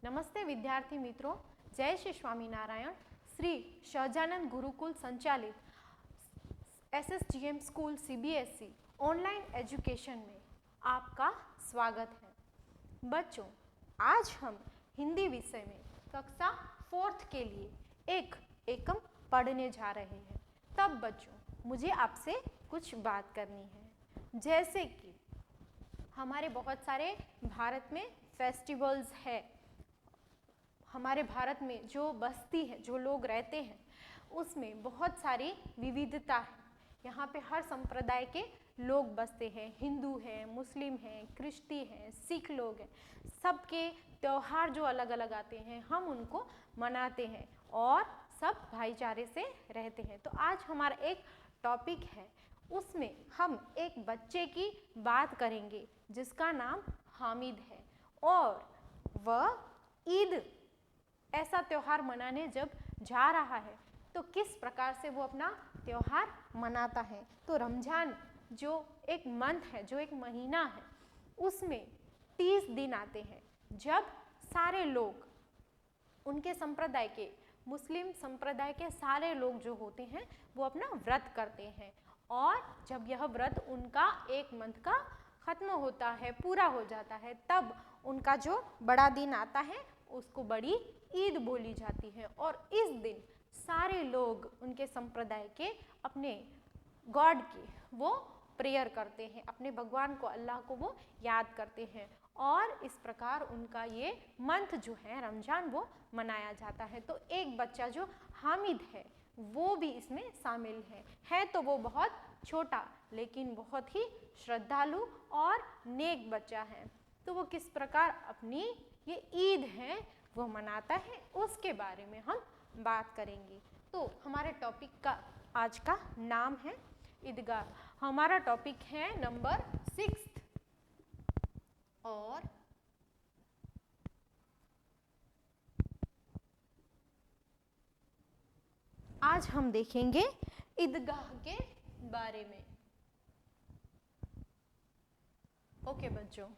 नमस्ते विद्यार्थी मित्रों, जय श्री स्वामीनारायण। श्री सहजानंद गुरुकुल संचालित एसएसजीएम स्कूल सीबीएसई ऑनलाइन एजुकेशन में आपका स्वागत है। बच्चों, आज हम हिंदी विषय में कक्षा 4th के लिए एक एकम पढ़ने जा रहे हैं। तब बच्चों, मुझे आपसे कुछ बात करनी है। जैसे कि हमारे बहुत सारे भारत में फेस्टिवल्स है, हमारे भारत में जो बस्ती है, जो लोग रहते हैं, उसमें बहुत सारी विविधता है। यहाँ पे हर संप्रदाय के लोग बसते हैं, हिंदू हैं, मुस्लिम हैं, क्रिश्ती हैं, सिख लोग हैं। सबके त्यौहार जो अलग अलग आते हैं, हम उनको मनाते हैं और सब भाईचारे से रहते हैं। तो आज हमारा एक टॉपिक है, उसमें हम एक बच्चे की बात करेंगे जिसका नाम हामिद है और वह ईद ऐसा त्यौहार मनाने जब जा रहा है तो किस प्रकार से वो अपना त्यौहार मनाता है। तो रमजान जो एक मंथ है, जो एक महीना है, उसमें 30 दिन आते हैं जब सारे लोग, उनके संप्रदाय के, मुस्लिम संप्रदाय के सारे लोग जो होते हैं वो अपना व्रत करते हैं और जब यह व्रत उनका एक मंथ का खत्म होता है, पूरा हो जाता है, तब उनका जो बड़ा दिन आता है उसको बड़ी ईद बोली जाती है। और इस दिन सारे लोग उनके संप्रदाय के अपने गॉड की वो प्रेयर करते हैं, अपने भगवान को, अल्लाह को वो याद करते हैं और इस प्रकार उनका ये मंथ जो है रमजान वो मनाया जाता है। तो एक बच्चा जो हामिद है वो भी इसमें शामिल है तो वो बहुत छोटा लेकिन बहुत ही श्रद्धालु और नेक बच्चा है। तो वो किस प्रकार अपनी ये ईद है वो मनाता है, उसके बारे में हम बात करेंगे। तो हमारे टॉपिक का आज का नाम है ईदगाह। हमारा टॉपिक है नंबर 6 और आज हम देखेंगे ईदगाह के बारे में। ओके बच्चों,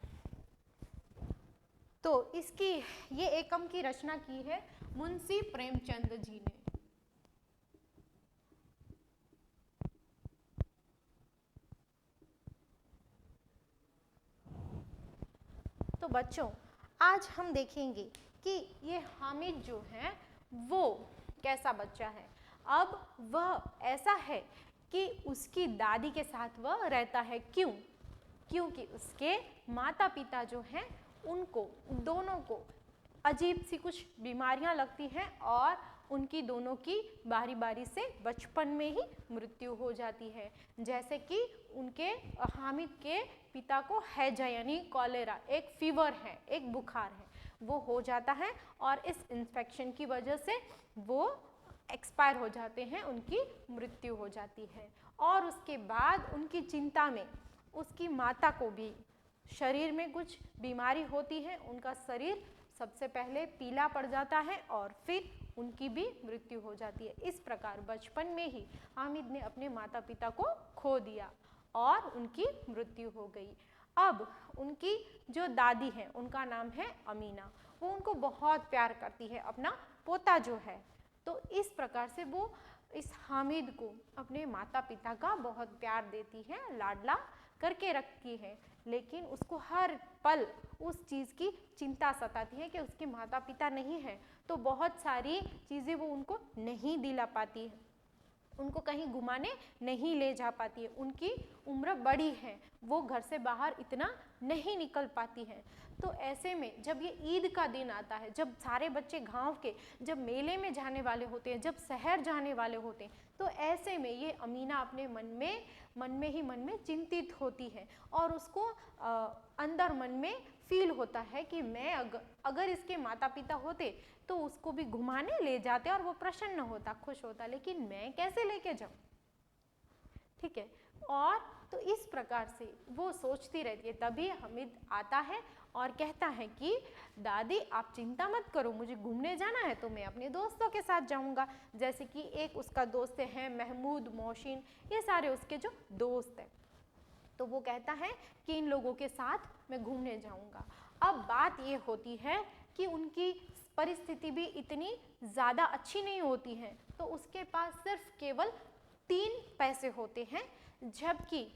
तो इसकी ये एकम की रचना की है मुंशी प्रेमचंद जी ने। तो बच्चों, आज हम देखेंगे कि ये हामिद जो है वो कैसा बच्चा है। अब वह ऐसा है कि उसकी दादी के साथ वह रहता है। क्यों? क्योंकि उसके माता पिता जो हैं उनको, दोनों को अजीब सी कुछ बीमारियां लगती हैं और उनकी दोनों की बारी बारी से बचपन में ही मृत्यु हो जाती है। जैसे कि उनके हामिद के पिता को हैजा यानी कॉलेरा, एक फीवर है, एक बुखार है, वो हो जाता है और इस इन्फेक्शन की वजह से वो एक्सपायर हो जाते हैं, उनकी मृत्यु हो जाती है। और उसके बाद उनकी चिंता में उसकी माता को भी शरीर में कुछ बीमारी होती है, उनका शरीर सबसे पहले पीला पड़ जाता है और फिर उनकी भी मृत्यु हो जाती है। इस प्रकार बचपन में ही हामिद ने अपने माता पिता को खो दिया और उनकी मृत्यु हो गई। अब उनकी जो दादी है उनका नाम है अमीना, वो उनको बहुत प्यार करती है, अपना पोता जो है। तो इस प्रकार से वो इस हामिद को अपने माता पिता का बहुत प्यार देती है, लाडला करके रखती है, लेकिन उसको हर पल उस चीज़ की चिंता सताती है कि उसके माता पिता नहीं हैं, तो बहुत सारी चीज़ें वो उनको नहीं दिला पाती है, उनको कहीं घुमाने नहीं ले जा पाती है, उनकी उम्र बड़ी है, वो घर से बाहर इतना नहीं निकल पाती है। तो ऐसे में जब ये ईद का दिन आता है, जब सारे बच्चे गांव के जब मेले में जाने वाले होते हैं, जब शहर जाने वाले होते हैं, तो ऐसे में ये अमीना अपने मन में चिंतित होती है और उसको अंदर मन में फील होता है कि मैं अगर इसके माता पिता होते तो उसको भी घुमाने ले जाते और वो प्रसन्न होता, खुश होता, लेकिन मैं कैसे लेके जाऊं। ठीक है, और तो इस प्रकार से वो सोचती रहती है। तभी हामिद आता है और कहता है कि दादी आप चिंता मत करो, मुझे घूमने जाना है तो मैं अपने दोस्तों के साथ जाऊंगा। जैसे कि एक उसका दोस्त है महमूद, मोहसिन, ये सारे उसके जो दोस्त हैं। तो वो कहता है कि इन लोगों के साथ मैं घूमने जाऊंगा। अब बात ये होती है कि उनकी परिस्थिति भी इतनी ज़्यादा अच्छी नहीं होती है, तो उसके पास सिर्फ केवल 3 पैसे होते हैं, जबकि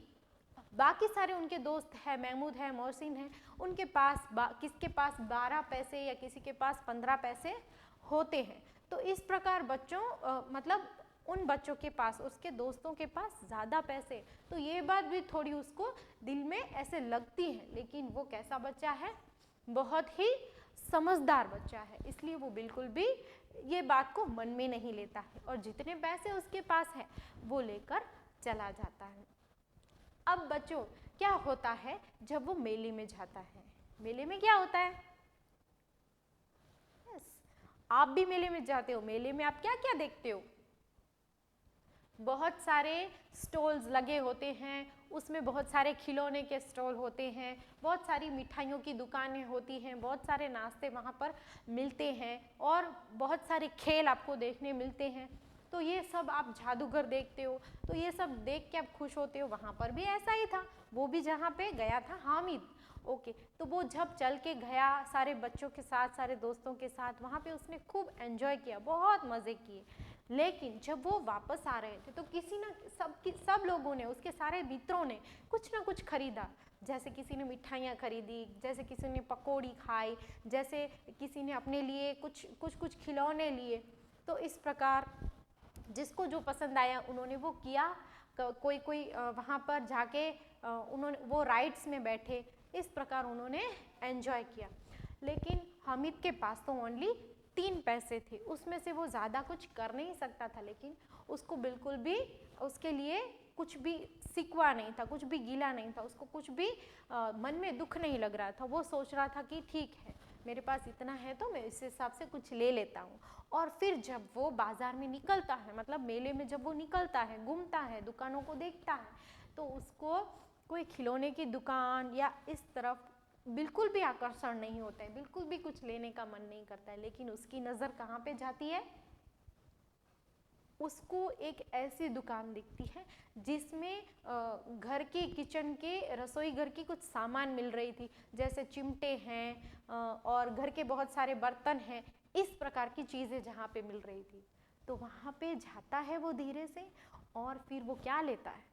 बाकी सारे उनके दोस्त हैं, महमूद है, मोहसिन है, उनके पास किसके पास 12 पैसे या किसी के पास 15 पैसे होते हैं। तो इस प्रकार बच्चों मतलब उन बच्चों के पास, उसके दोस्तों के पास ज़्यादा पैसे, तो ये बात भी थोड़ी उसको दिल में ऐसे लगती है। लेकिन वो कैसा बच्चा है, बहुत ही समझदार बच्चा है, इसलिए वो बिल्कुल भी ये बात को मन में नहीं लेता है और जितने पैसे उसके पास है वो लेकर चला जाता है। अब बच्चों क्या होता है जब वो मेले में जाता है, मेले में क्या होता है, आप भी मेले में जाते हो, मेले में आप क्या क्या देखते हो, बहुत सारे स्टॉल्स लगे होते हैं, उसमें बहुत सारे खिलौने के स्टॉल होते हैं, बहुत सारी मिठाइयों की दुकानें होती हैं, बहुत सारे नाश्ते वहाँ पर मिलते हैं और बहुत सारे खेल आपको देखने मिलते हैं। तो ये सब आप जादूगर देखते हो, तो ये सब देख के आप खुश होते हो। वहाँ पर भी ऐसा ही था, वो भी जहाँ पे गया था हामिद, ओके, तो वो जब चल के गया सारे बच्चों के साथ, सारे दोस्तों के साथ, वहाँ पे उसने खूब एंजॉय किया, बहुत मज़े किए। लेकिन जब वो वापस आ रहे थे तो किसी ना सब लोगों ने, उसके सारे मित्रों ने कुछ ना कुछ खरीदा, जैसे किसी ने मिठाइयाँ खरीदी, जैसे किसी ने पकौड़ी खाई, जैसे किसी ने अपने लिए कुछ खिलौने लिए। तो इस प्रकार जिसको जो पसंद आया उन्होंने वो किया। कोई वहाँ पर जाके उन्होंने वो राइड्स में बैठे, इस प्रकार उन्होंने एंजॉय किया। लेकिन हामिद के पास तो ओनली 3 पैसे थे, उसमें से वो ज़्यादा कुछ कर नहीं सकता था, लेकिन उसको बिल्कुल भी उसके लिए कुछ भी सिकवा नहीं था, कुछ भी गीला नहीं था, उसको कुछ भी मन में दुख नहीं लग रहा था। वो सोच रहा था कि ठीक है, मेरे पास इतना है तो मैं इस हिसाब से कुछ ले लेता हूँ। और फिर जब वो बाज़ार में निकलता है, मतलब मेले में जब वो निकलता है, घूमता है, दुकानों को देखता है, तो उसको कोई खिलौने की दुकान या इस तरफ बिल्कुल भी आकर्षण नहीं होता है, बिल्कुल भी कुछ लेने का मन नहीं करता है। लेकिन उसकी नज़र कहाँ पे जाती है, उसको एक ऐसी दुकान दिखती है जिसमें घर के किचन के रसोई घर की कुछ सामान मिल रही थी, जैसे चिमटे हैं और घर के बहुत सारे बर्तन हैं, इस प्रकार की चीज़ें जहाँ पे मिल रही थी। तो वहाँ पे जाता है वो धीरे से और फिर वो क्या लेता है,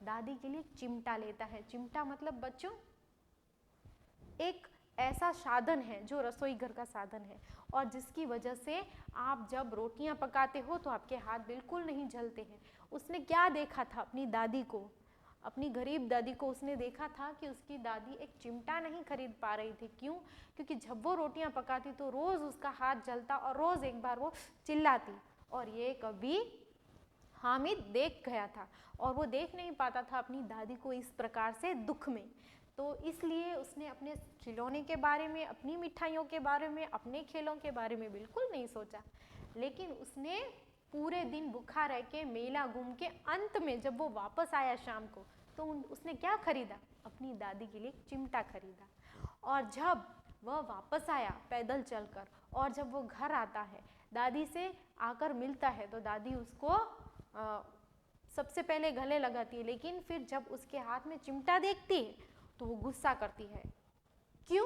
दादी के लिए चिमटा लेता है। चिमटा मतलब बच्चों एक ऐसा साधन है जो रसोई घर का साधन है और जिसकी वजह से आप जब रोटियां पकाते हो तो आपके हाथ बिल्कुल नहीं जलते हैं। उसने क्या देखा था, अपनी दादी को, अपनी गरीब दादी को उसने देखा था कि उसकी दादी एक चिमटा नहीं खरीद पा रही थी। क्यों? क्योंकि जब वो रोटियां पकाती तो रोज़ उसका हाथ जलता और रोज़ एक बार वो चिल्लाती, और ये कभी हामिद देख गया था और वो देख नहीं पाता था अपनी दादी को इस प्रकार से दुख में। तो इसलिए उसने अपने खिलौने के बारे में, अपनी मिठाइयों के बारे में, अपने खेलों के बारे में बिल्कुल नहीं सोचा। लेकिन उसने पूरे दिन भूखा रह के मेला घूम के अंत में जब वो वापस आया शाम को, तो उसने क्या खरीदा, अपनी दादी के लिए चिमटा खरीदा। और जब वह वापस आया पैदल चलकर और जब वो घर आता है, दादी से आकर मिलता है, तो दादी उसको सबसे पहले गले लगाती है, लेकिन फिर जब उसके हाथ में चिमटा देखती है तो वो गुस्सा करती है। क्यों?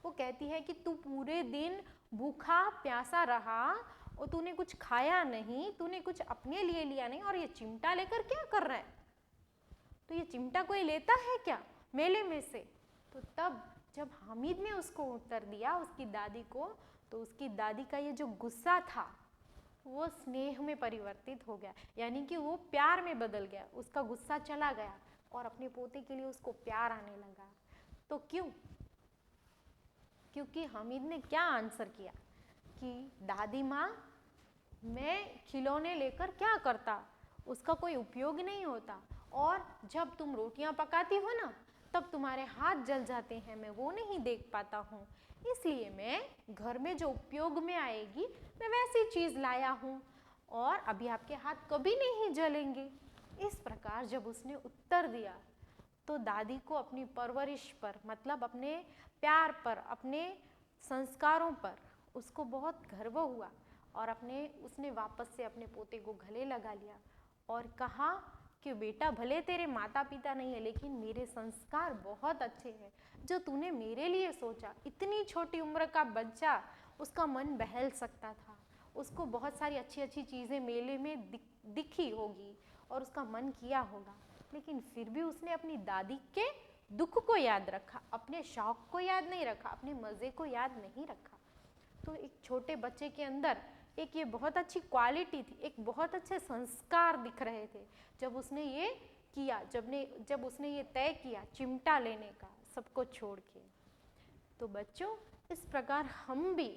वो कहती है कि तू पूरे दिन भूखा प्यासा रहा और तूने कुछ खाया नहीं, तूने कुछ अपने लिए लिया नहीं, और ये चिमटा लेकर क्या कर रहा है, तो ये चिमटा कोई लेता है क्या मेले में से? तो तब जब हामिद ने उसको उत्तर दिया उसकी दादी को, तो उसकी दादी का ये जो गुस्सा था वो स्नेह में परिवर्तित हो गया, यानी कि वो प्यार में बदल गया, उसका गुस्सा चला गया और अपने पोते के लिए उसको प्यार आने लगा। तो क्यों? क्योंकि हामिद ने क्या आंसर किया कि दादी माँ, मैं खिलौने लेकर क्या करता, उसका कोई उपयोग नहीं होता, और जब तुम रोटियां पकाती हो ना तब तुम्हारे हाथ जल जाते हैं, मैं वो नहीं देख पाता हूँ, इसलिए मैं घर में जो उपयोग में आएगी मैं वैसी चीज़ लाया हूँ, और अभी आपके हाथ कभी नहीं जलेंगे। इस प्रकार जब उसने उत्तर दिया तो दादी को अपनी परवरिश पर, मतलब अपने प्यार पर, अपने संस्कारों पर उसको बहुत गर्व हुआ और उसने वापस से अपने पोते को गले लगा लिया और कहा कि बेटा भले तेरे माता पिता नहीं है लेकिन मेरे संस्कार बहुत अच्छे हैं, जो तूने मेरे लिए सोचा। इतनी छोटी उम्र का बच्चा, उसका मन बहल सकता था, उसको बहुत सारी अच्छी अच्छी चीज़ें मेले में दिखी होगी और उसका मन किया होगा, लेकिन फिर भी उसने अपनी दादी के दुख को याद रखा, अपने शौक को याद नहीं रखा, अपने मज़े को याद नहीं रखा। तो एक छोटे बच्चे के अंदर एक ये बहुत अच्छी क्वालिटी थी, एक बहुत अच्छे संस्कार दिख रहे थे जब उसने ये किया, जब उसने ये तय किया चिमटा लेने का सबको छोड़ के। तो बच्चों, इस प्रकार हम भी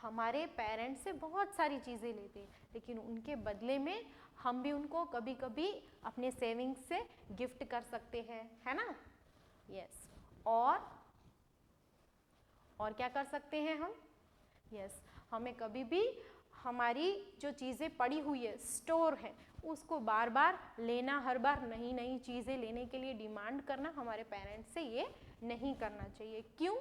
हमारे पेरेंट्स से बहुत सारी चीज़ें लेते हैं, लेकिन उनके बदले में हम भी उनको कभी कभी अपने सेविंग्स से गिफ्ट कर सकते हैं, है ना? यस। और क्या कर सकते हैं हम? यस, हमें कभी भी हमारी जो चीज़ें पड़ी हुई है, स्टोर है, उसको बार बार लेना, हर बार नई नई चीज़ें लेने के लिए डिमांड करना हमारे पेरेंट्स से ये नहीं करना चाहिए। क्यों?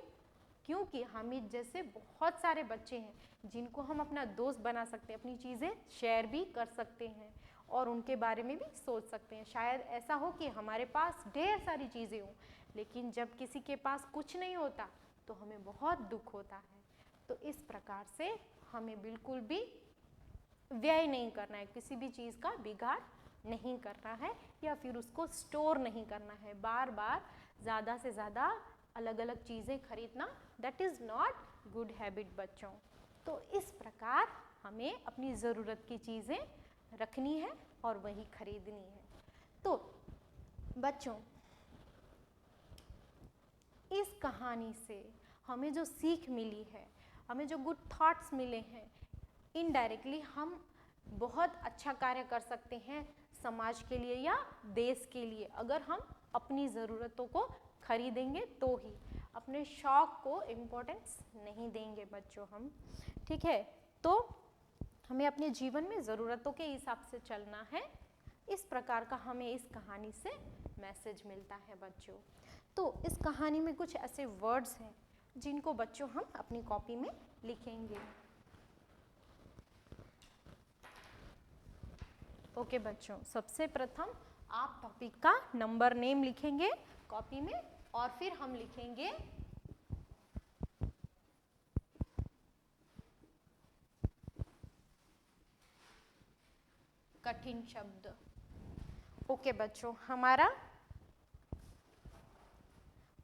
क्योंकि हामिद जैसे बहुत सारे बच्चे हैं जिनको हम अपना दोस्त बना सकते हैं, अपनी चीज़ें शेयर भी कर सकते हैं और उनके बारे में भी सोच सकते हैं। शायद ऐसा हो कि हमारे पास ढेर सारी चीज़ें हों, लेकिन जब किसी के पास कुछ नहीं होता तो हमें बहुत दुख होता है। तो इस प्रकार से हमें बिल्कुल भी व्यय नहीं करना है, किसी भी चीज़ का बिगाड़ नहीं करना है या फिर उसको स्टोर नहीं करना है, बार बार ज़्यादा से ज़्यादा अलग अलग चीज़ें खरीदना, that is not good habit बच्चों। तो इस प्रकार हमें अपनी ज़रूरत की चीज़ें रखनी है और वही खरीदनी है। तो बच्चों, इस कहानी से हमें जो सीख मिली है, हमें जो गुड थॉट्स मिले हैं, इनडायरेक्टली हम बहुत अच्छा कार्य कर सकते हैं समाज के लिए या देश के लिए, अगर हम अपनी ज़रूरतों को खरीदेंगे तो ही, अपने शौक को इम्पोर्टेंस नहीं देंगे बच्चों हम, ठीक है? तो हमें अपने जीवन में ज़रूरतों के हिसाब से चलना है। इस प्रकार का हमें इस कहानी से मैसेज मिलता है बच्चों। तो इस कहानी में कुछ ऐसे वर्ड्स हैं जिनको बच्चों हम अपनी कॉपी में लिखेंगे। ओके बच्चों, सबसे प्रथम आप टॉपिक का नंबर नेम लिखेंगे कॉपी में और फिर हम लिखेंगे कठिन शब्द। ओके बच्चों, हमारा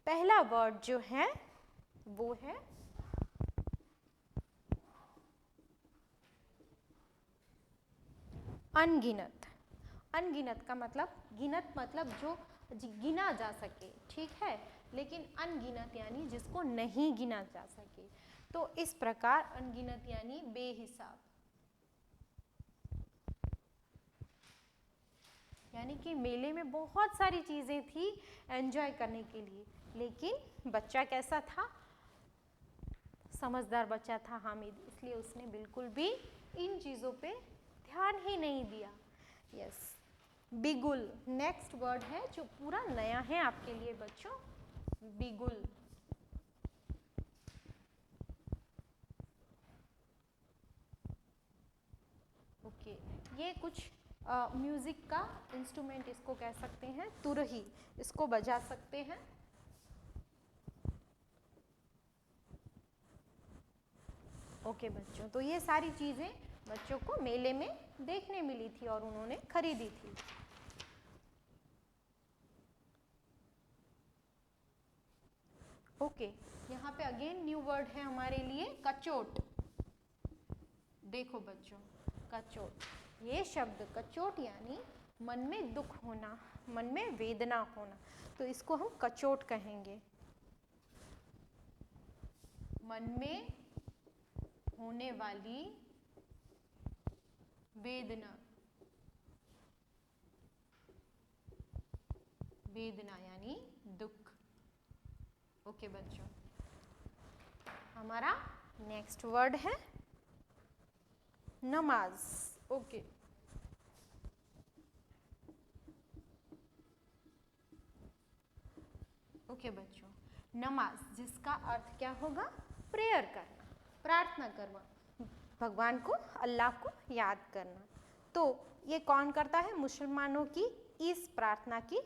पहला वर्ड जो है वो है अनगिनत। अनगिनत का मतलब, गिनत मतलब जो गिना जा सके, ठीक है, लेकिन अनगिनत यानी जिसको नहीं गिना जा सके। तो इस प्रकार अनगिनत यानी बेहिसाब, यानी कि मेले में बहुत सारी चीज़ें थी एंजॉय करने के लिए, लेकिन बच्चा कैसा था? समझदार बच्चा था हामिद, इसलिए उसने बिल्कुल भी इन चीज़ों पे ध्यान ही नहीं दिया। यस, बिगुल नेक्स्ट वर्ड है जो पूरा नया है आपके लिए बच्चों, बिगुल। ओके, ये कुछ म्यूजिक का इंस्ट्रूमेंट इसको कह सकते हैं, तुरही, इसको बजा सकते हैं। ओके बच्चों, तो ये सारी चीज़ें बच्चों को मेले में देखने मिली थी और उन्होंने खरीदी थी। ओके, यहाँ पे अगेन न्यू वर्ड है हमारे लिए कचोट। देखो बच्चों, कचोट, ये शब्द कचोट यानी मन में दुख होना, मन में वेदना होना, तो इसको हम कचोट कहेंगे। मन में होने वाली वेदना, वेदना यानी दुख। ओके बच्चों, हमारा नेक्स्ट वर्ड है नमाज। ओके, ओके बच्चों, नमाज जिसका अर्थ क्या होगा? प्रेयर करना, प्रार्थना करना, भगवान को, अल्लाह को याद करना। तो ये कौन करता है? मुसलमानों की इस प्रार्थना की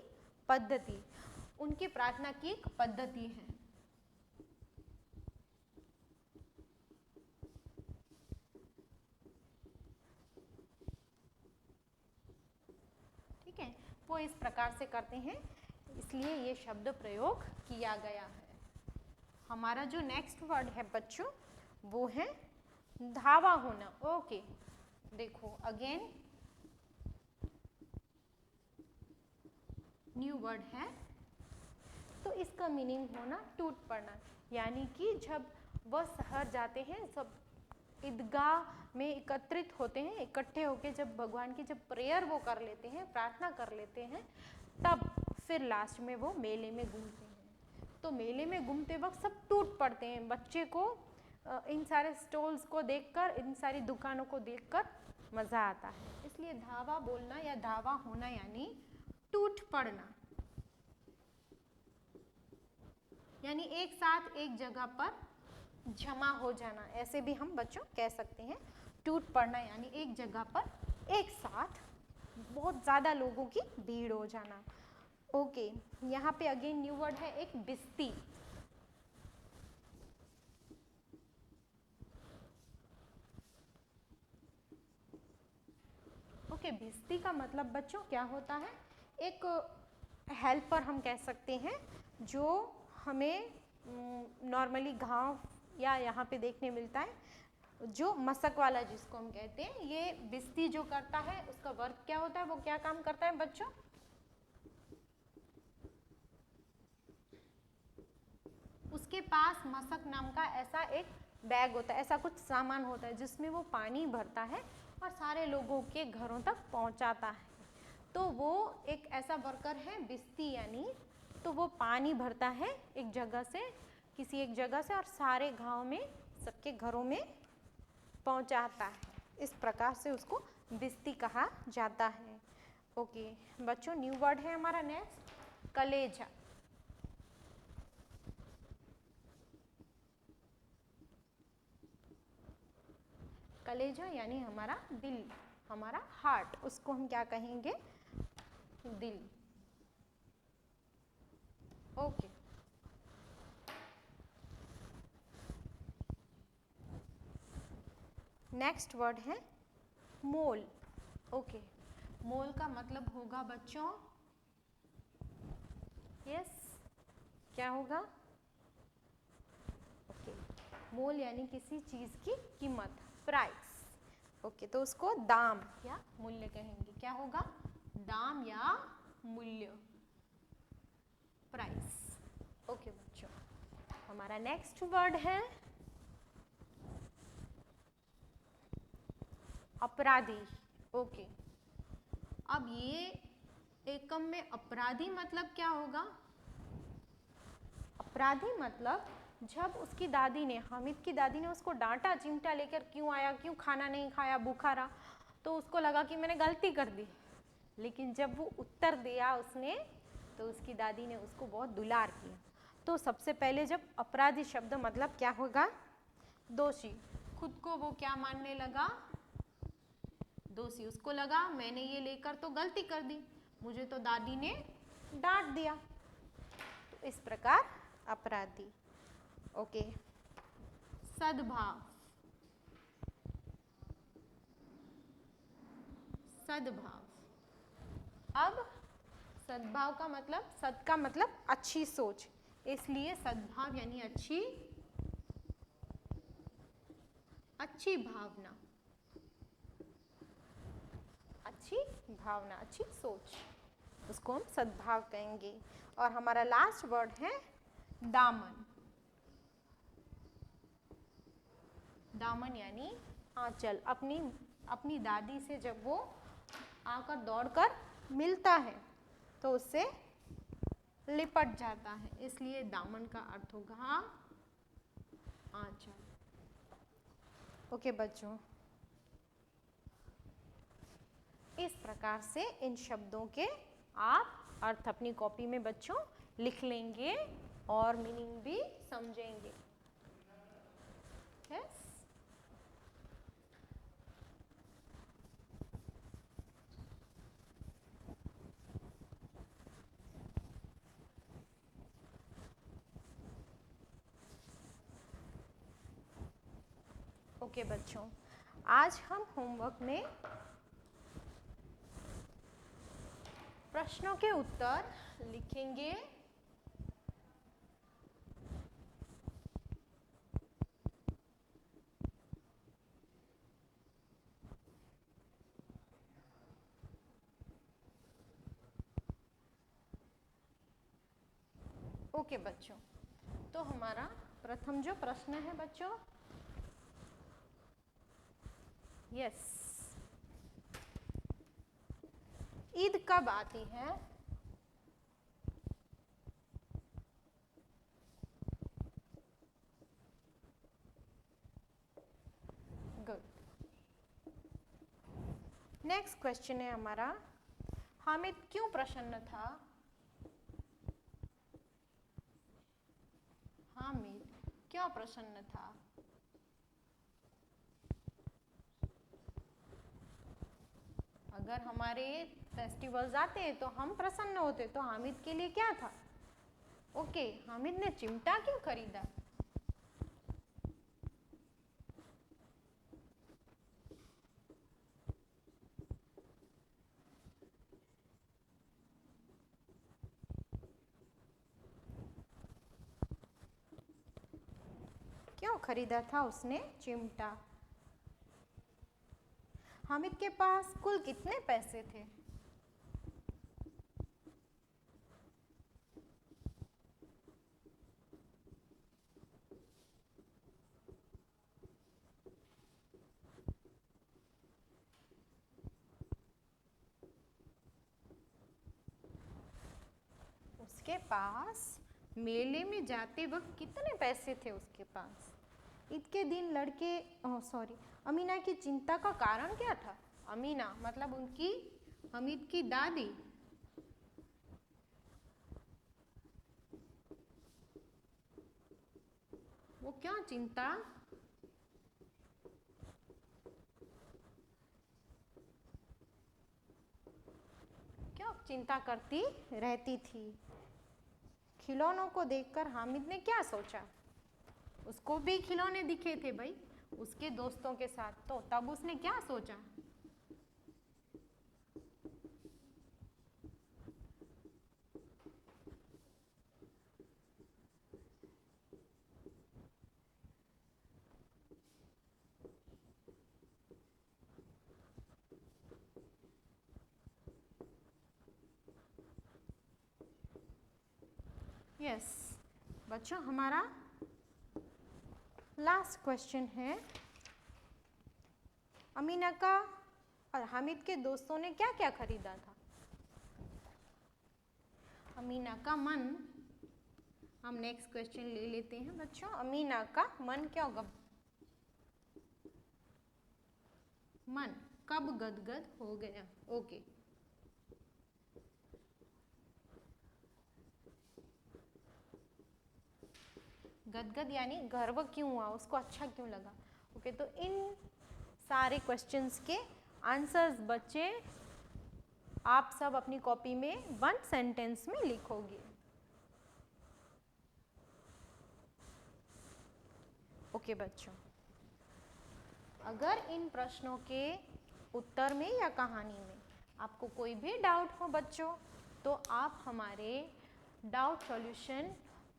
पद्धति, उनकी प्रार्थना की एक पद्धति है। ठीक है, वो इस प्रकार से करते हैं, इसलिए ये शब्द प्रयोग किया गया है। हमारा जो नेक्स्ट वर्ड है बच्चों वो है धावा होना। ओके, देखो अगेन न्यू वर्ड है, तो इसका मीनिंग होना टूट पड़ना, यानी कि जब वह शहर जाते हैं, सब ईदगाह में एकत्रित होते हैं, इकट्ठे होके जब भगवान की जब प्रेयर वो कर लेते हैं, प्रार्थना कर लेते हैं, तब फिर लास्ट में वो मेले में घूमते हैं। तो मेले में घूमते वक्त सब टूट पड़ते हैं। बच्चे को इन सारे स्टॉल्स को देखकर, इन सारी दुकानों को देखकर मज़ा आता है, इसलिए धावा बोलना या धावा होना यानी टूट पड़ना, यानी एक साथ एक जगह पर जमा हो जाना, ऐसे भी हम बच्चों कह सकते हैं। टूट पड़ना यानी एक जगह पर एक साथ बहुत ज़्यादा लोगों की भीड़ हो जाना। ओके, यहाँ पे अगेन न्यू वर्ड है एक बिस्ती। ओके, बिस्ती का मतलब बच्चों क्या होता है? एक हेल्पर हम कह सकते हैं, जो हमें नॉर्मली गांव या यहाँ पे देखने मिलता है, जो मशक वाला जिसको हम कहते हैं। ये बिस्ती जो करता है उसका वर्क क्या होता है, वो क्या काम करता है बच्चों? उसके पास मशक नाम का ऐसा एक बैग होता है, ऐसा कुछ सामान होता है जिसमें वो पानी भरता है और सारे लोगों के घरों तक पहुंचाता है। तो वो एक ऐसा वर्कर है बिस्ती, यानी तो वो पानी भरता है एक जगह से, किसी एक जगह से, और सारे गांव में सबके घरों में पहुंचाता है। इस प्रकार से उसको बिस्ती कहा जाता है। ओके बच्चों, न्यू वर्ड है हमारा नेक्स्ट कलेजा। कलेजा यानी हमारा दिल, हमारा हार्ट, उसको हम क्या कहेंगे? दिल। ओके, नेक्स्ट वर्ड है मोल। ओके, मोल का मतलब होगा बच्चों, यस क्या होगा? ओके, मोल यानी किसी चीज की कीमत, प्राइस। ओके, तो उसको दाम या मूल्य कहेंगे। क्या होगा? दाम या मूल्य, प्राइस। ओके बच्चों, हमारा नेक्स्ट वर्ड है अपराधी। ओके, अब ये एकम में अपराधी मतलब क्या होगा? अपराधी मतलब जब उसकी दादी ने, हामिद की दादी ने उसको डांटा, चिमटा लेकर क्यों आया, क्यों खाना नहीं खाया, भूखा रहा, तो उसको लगा कि मैंने गलती कर दी। लेकिन जब वो उत्तर दिया उसने, तो उसकी दादी ने उसको बहुत दुलार किया। तो सबसे पहले जब अपराधी शब्द मतलब क्या होगा? दोषी। खुद को वो क्या मानने लगा? दोषी। उसको लगा मैंने ये लेकर तो गलती कर दी, मुझे तो दादी ने डांट दिया। तो इस प्रकार अपराधी। ओके, सद्भाव। सद्भाव, अब सद्भाव का मतलब, सद का मतलब अच्छी सोच, इसलिए सद्भाव यानी अच्छी, अच्छी भावना, अच्छी भावना, अच्छी सोच, उसको हम सद्भाव कहेंगे। और हमारा लास्ट वर्ड है दामन। दामन यानी आंचल। अपनी दादी से जब वो आकर दौड़कर मिलता है तो उससे लिपट जाता है, इसलिए दामन का अर्थ होगा आंचल। ओके बच्चों, इस प्रकार से इन शब्दों के आप अर्थ अपनी कॉपी में बच्चों लिख लेंगे और मीनिंग भी समझेंगे। यस, ओके बच्चों, आज हम होमवर्क में प्रश्नों के उत्तर लिखेंगे। ओके बच्चों, तो हमारा प्रथम जो प्रश्न है बच्चों, यस, ईद कब आती है? गुड। नेक्स्ट क्वेश्चन है हमारा, हामिद क्यों प्रसन्न था? हामिद क्यों प्रसन्न था? अगर हमारे फेस्टिवल्स आते हैं तो हम प्रसन्न होते, तो हामिद के लिए क्या था? ओके, हामिद ने चिमटा क्यों खरीदा? क्यों खरीदा था उसने चिमटा? हामिद के पास कुल कितने पैसे थे? उसके पास मेले में जाते वक्त कितने पैसे थे उसके पास? ईद के दिन अमीना की चिंता का कारण क्या था? अमीना मतलब उनकी हामिद की दादी। वो क्यों चिंता करती रहती थी? खिलौनों को देखकर हामिद ने क्या सोचा? उसको भी खिलौने दिखे थे भाई उसके दोस्तों के साथ, तो तब उसने क्या सोचा? यस बच्चों, हमारा लास्ट क्वेश्चन है, अमीना का और हामिद के दोस्तों ने क्या क्या खरीदा था? अमीना का मन, हम नेक्स्ट क्वेश्चन ले लेते हैं बच्चों। अमीना का मन कब गदगद हो गया? ओके, गदगद यानी गर्व क्यों हुआ, उसको अच्छा क्यों लगा? ओके, तो इन सारे क्वेश्चंस के आंसर्स बच्चे आप सब अपनी कॉपी में 1 सेंटेंस में लिखोगे। ओके बच्चों, अगर इन प्रश्नों के उत्तर में या कहानी में आपको कोई भी डाउट हो बच्चों, तो आप हमारे डाउट सॉल्यूशन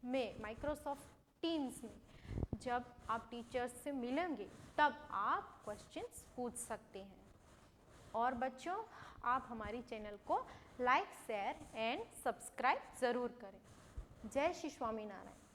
में माइक्रोसॉफ्ट टीम्स में जब आप टीचर्स से मिलेंगे तब आप क्वेश्चंस पूछ सकते हैं। और बच्चों, आप हमारी चैनल को लाइक, शेयर एंड सब्सक्राइब ज़रूर करें। जय श्री स्वामीनारायण।